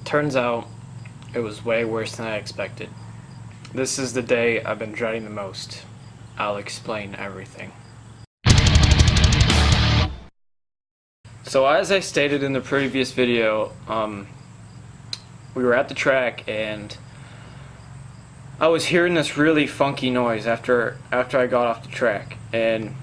Turns out it was way worse than I expected. This is the day I've been dreading the most. I'll explain everything. So as I stated in the previous video, we were at the track and I was hearing this really funky noise after I got off the track, and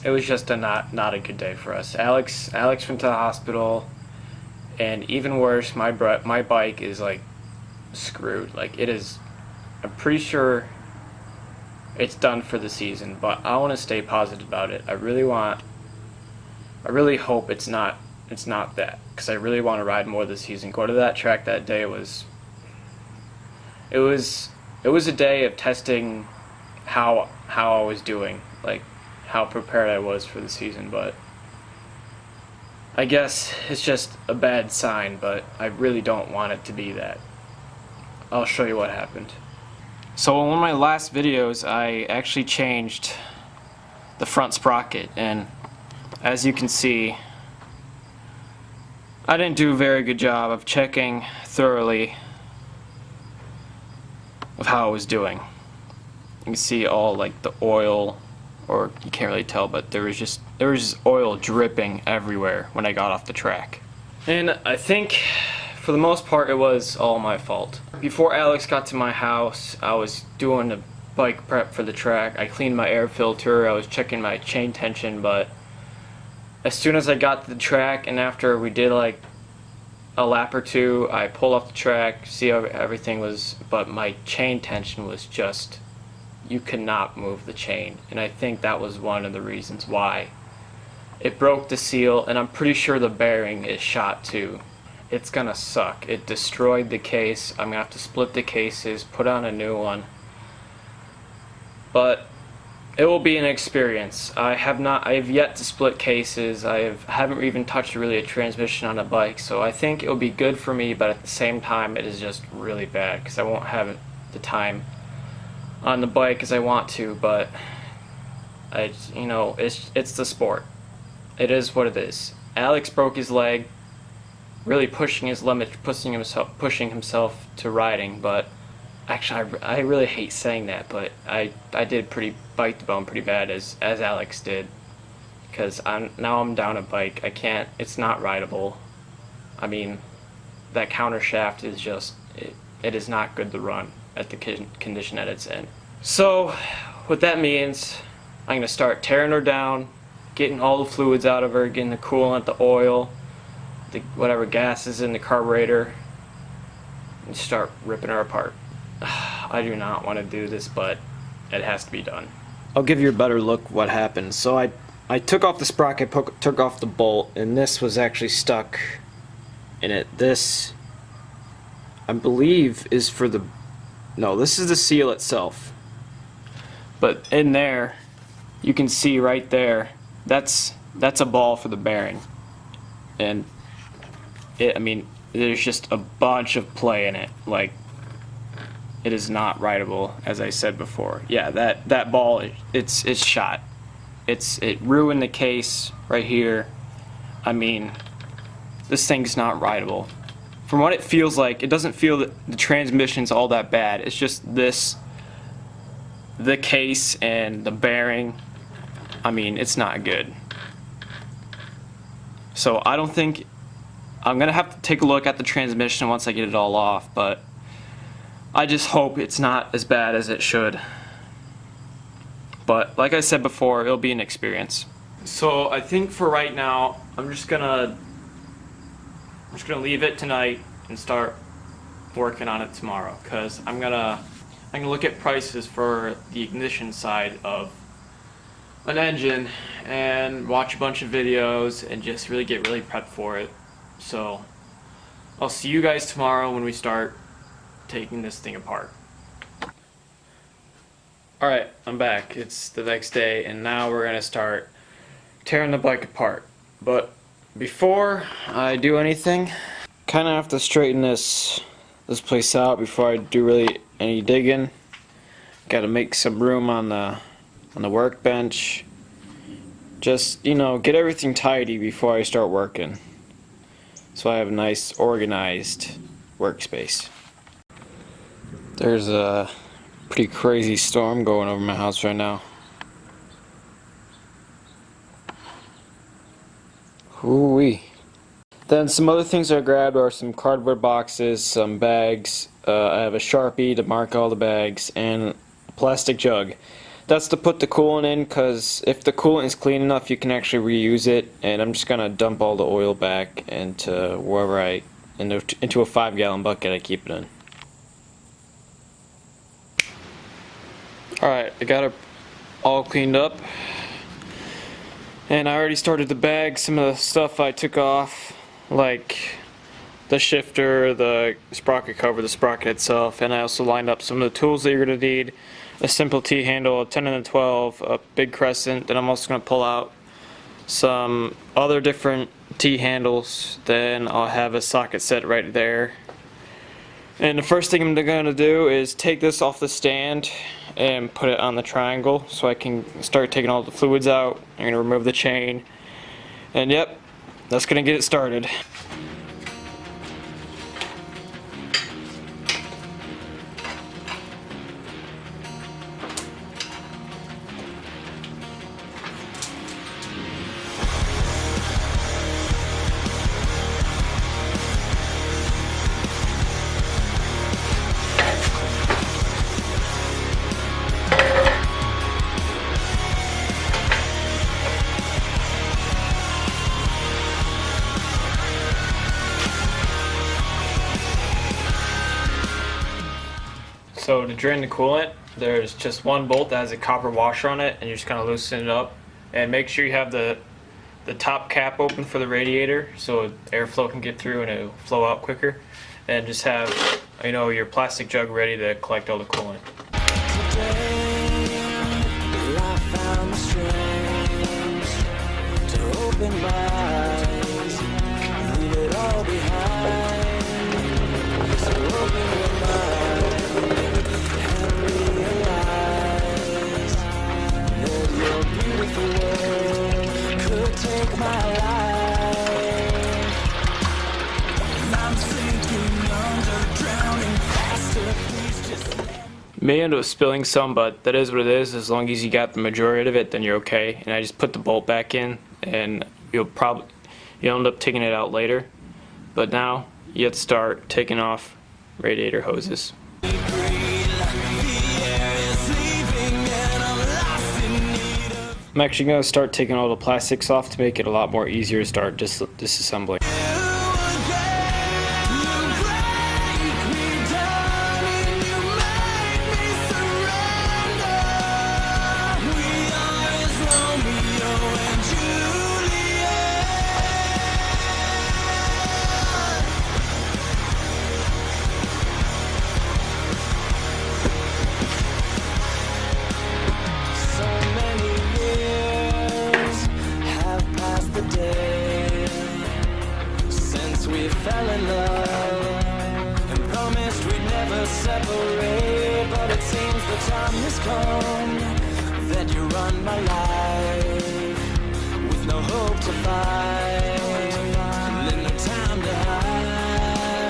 it was just not a good day for us. Alex went to the hospital, and even worse, my bike is like screwed. Like it is. I'm pretty sure it's done for the season, but I want to stay positive about it. I really hope it's not that, because I really want to ride more this season. Go to that track that day was a day of testing how I was doing, like how prepared I was for the season. But I guess it's just a bad sign, but I really don't want it to be that. I'll show you what happened. So in one of my last videos, I actually changed the front sprocket, and as you can see, I didn't do a very good job of checking thoroughly of how it was doing. You can see all like the oil, or you can't really tell, but there was just oil dripping everywhere when I got off the track. And I think for the most part it was all my fault. Before Alex got to my house, I was doing the bike prep for the track. I cleaned my air filter, I was checking my chain tension, but as soon as I got to the track and after we did like a lap or two, I pulled off the track, see how everything was, but my chain tension was just, you could not move the chain, and I think that was one of the reasons why. It broke the seal, and I'm pretty sure the bearing is shot too. It's gonna suck. It destroyed the case. I'm gonna have to split the cases, put on a new one, but it will be an experience. I have yet to split cases. I haven't even touched really a transmission on a bike, so I think it'll be good for me, but at the same time it is just really bad because I won't have the time on the bike as I want to. But it's the sport. It is what it is. Alex broke his leg, really pushing his limits, pushing himself to riding, but actually, I really hate saying that, but I did bite the bone pretty bad as Alex did, because now I'm down a bike. I can't. It's not rideable. I mean, that counter shaft is just it is not good to run at the condition that it's in. So, what that means, I'm gonna start tearing her down, getting all the fluids out of her, getting the coolant, the oil, whatever gas is in the carburetor, and start ripping her apart. I do not want to do this, but it has to be done. I'll give you a better look what happened. So I took off the sprocket, took off the bolt, and this was actually stuck in it. This, I believe, is for the, no, this is the seal itself. But in there, you can see right there, that's a ball for the bearing. And I mean, there's just a bunch of play in it. Like, it is not rideable, as I said before. Yeah, that ball, it's shot. It ruined the case right here. I mean, this thing's not rideable. From what it feels like, it doesn't feel that the transmission's all that bad. It's just the case and the bearing. I mean, it's not good. So I don't think, I'm gonna have to take a look at the transmission once I get it all off, but I just hope it's not as bad as it should. But like I said before, it'll be an experience. So I think for right now, I'm just gonna leave it tonight and start working on it tomorrow, because I'm gonna look at prices for the ignition side of an engine and watch a bunch of videos and just really get prepped for it. So I'll see you guys tomorrow when we start taking this thing apart. Alright, I'm back. It's the next day, and now we're gonna start tearing the bike apart. But before I do anything, kinda have to straighten this place out before I do really any digging. Gotta make some room on the workbench. Just, get everything tidy before I start working. so I have a nice organized workspace. There's a pretty crazy storm going over my house right now. Ooh-wee. Then some other things I grabbed are some cardboard boxes, some bags. I have a Sharpie to mark all the bags, and a plastic jug. That's to put the coolant in, because if the coolant is clean enough you can actually reuse it. And I'm just gonna dump all the oil back into wherever into a 5-gallon bucket I keep it in. Alright, I got it all cleaned up. And I already started to bag some of the stuff I took off, like the shifter, the sprocket cover, the sprocket itself, and I also lined up some of the tools that you're going to need. A simple T-handle, a 10 and a 12, a big crescent, then I'm also going to pull out some other different T-handles, then I'll have a socket set right there. And the first thing I'm going to do is take this off the stand and put it on the triangle so I can start taking all the fluids out. I'm going to remove the chain, and yep, that's going to get it started. So to drain the coolant, there's just one bolt that has a copper washer on it, and you just kind of loosen it up. And make sure you have the top cap open for the radiator so airflow can get through and it'll flow out quicker. And just have, you know, your plastic jug ready to collect all the coolant. May end up spilling some, but that is what it is. As long as you got the majority of it, then you're okay. And I just put the bolt back in, and you'll end up taking it out later. But now you have to start taking off radiator hoses. I'm actually going to start taking all the plastics off to make it a lot more easier to start disassembling. Fell in love and promised we'd never separate, but it seems the time has come that you run my life with no hope to fight and no time to hide.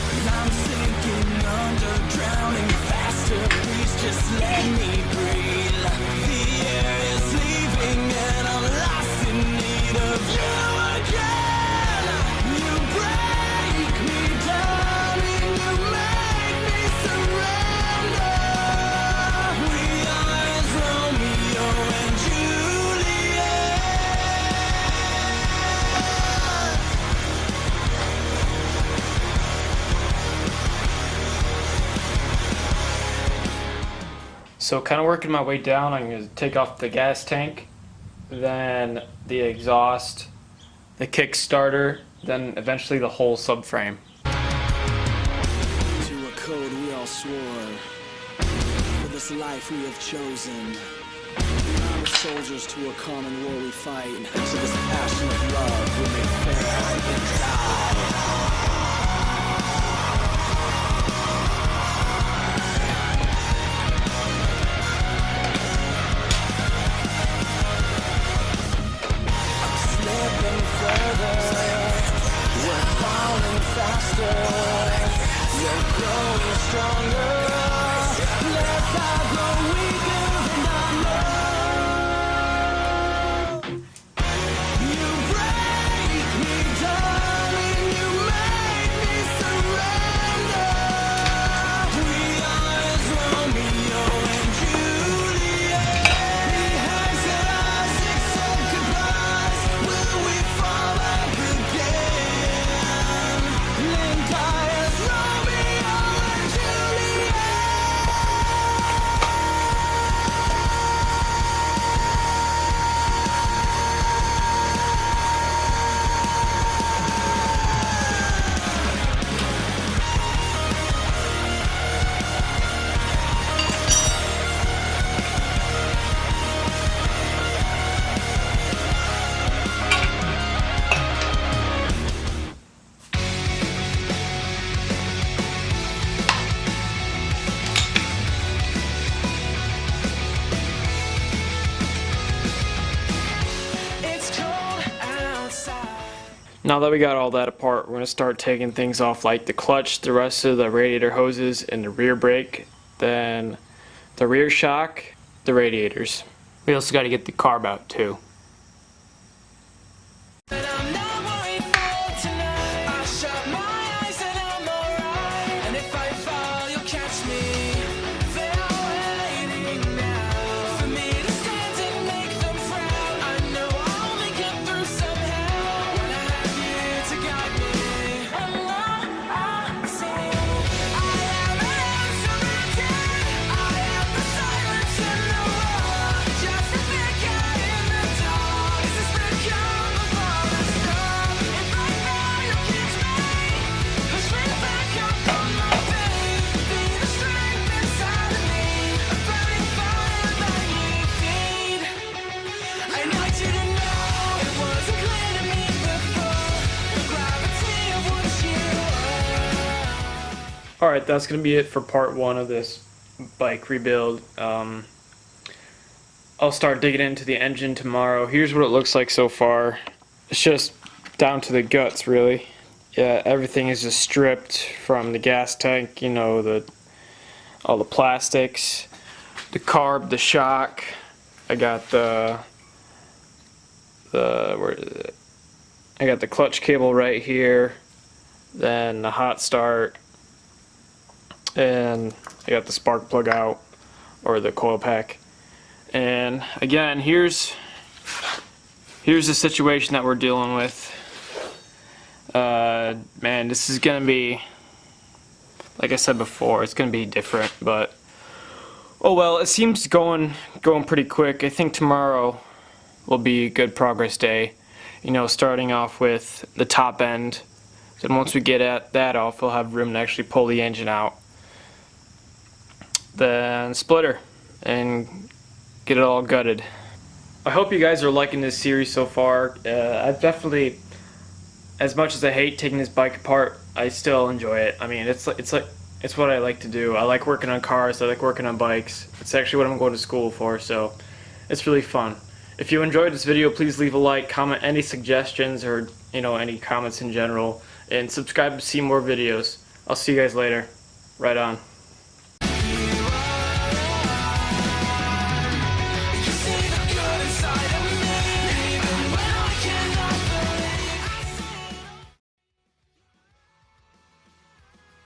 And I'm sinking under, drowning faster, please just let me breathe. The air is leaving and I'm lost in need of you again. So kind of working my way down, I'm going to take off the gas tank, then the exhaust, the kickstarter, then eventually the whole subframe. To a code we all swore, for this life we have chosen. We're soldiers to a common war we fight, to this passion of love we may fail and die. Further Now that we got all that apart, we're going to start taking things off, like the clutch, the rest of the radiator hoses, and the rear brake, then the rear shock, the radiators. We also got to get the carb out too. And I'm not worried for tonight. I shut my eyes and I'm alright. And if I fall, you'll catch me. They are waiting now for me to stand and make them frown. I know I'll make it through somehow when I have you to guide me. And I see I have an answer written. I have the silence in the wall. Just a figure in the dark. Is this become a falling star? If I fall, you'll catch me. Push me back up on my feet. Be the strength inside of me. A burning fire that you feed. I want you to know it wasn't clear to me before. The gravity of what you are. Alright, that's going to be it for part 1 of this bike rebuild. I'll start digging into the engine tomorrow. Here's what it looks like so far. It's just down to the guts, really. Yeah, everything is just stripped from the gas tank, you know, all the plastics, the carb, the shock. I got where is it? I got the clutch cable right here, then the hot start, and I got the spark plug out, or the coil pack. And again, here's the situation that we're dealing with. Man, this is gonna be, like I said before, it's gonna be different, but oh well, it seems going pretty quick. I think tomorrow will be a good progress day. You know, starting off with the top end. Then once we get at that off, we'll have room to actually pull the engine out. Then splitter and get it all gutted. I hope you guys are liking this series so far. I've definitely, as much as I hate taking this bike apart, I still enjoy it. I mean, it's what I like to do. I like working on cars. I like working on bikes. It's actually what I'm going to school for, so it's really fun. If you enjoyed this video, please leave a like, comment any suggestions, or any comments in general, and subscribe to see more videos. I'll see you guys later. Right on.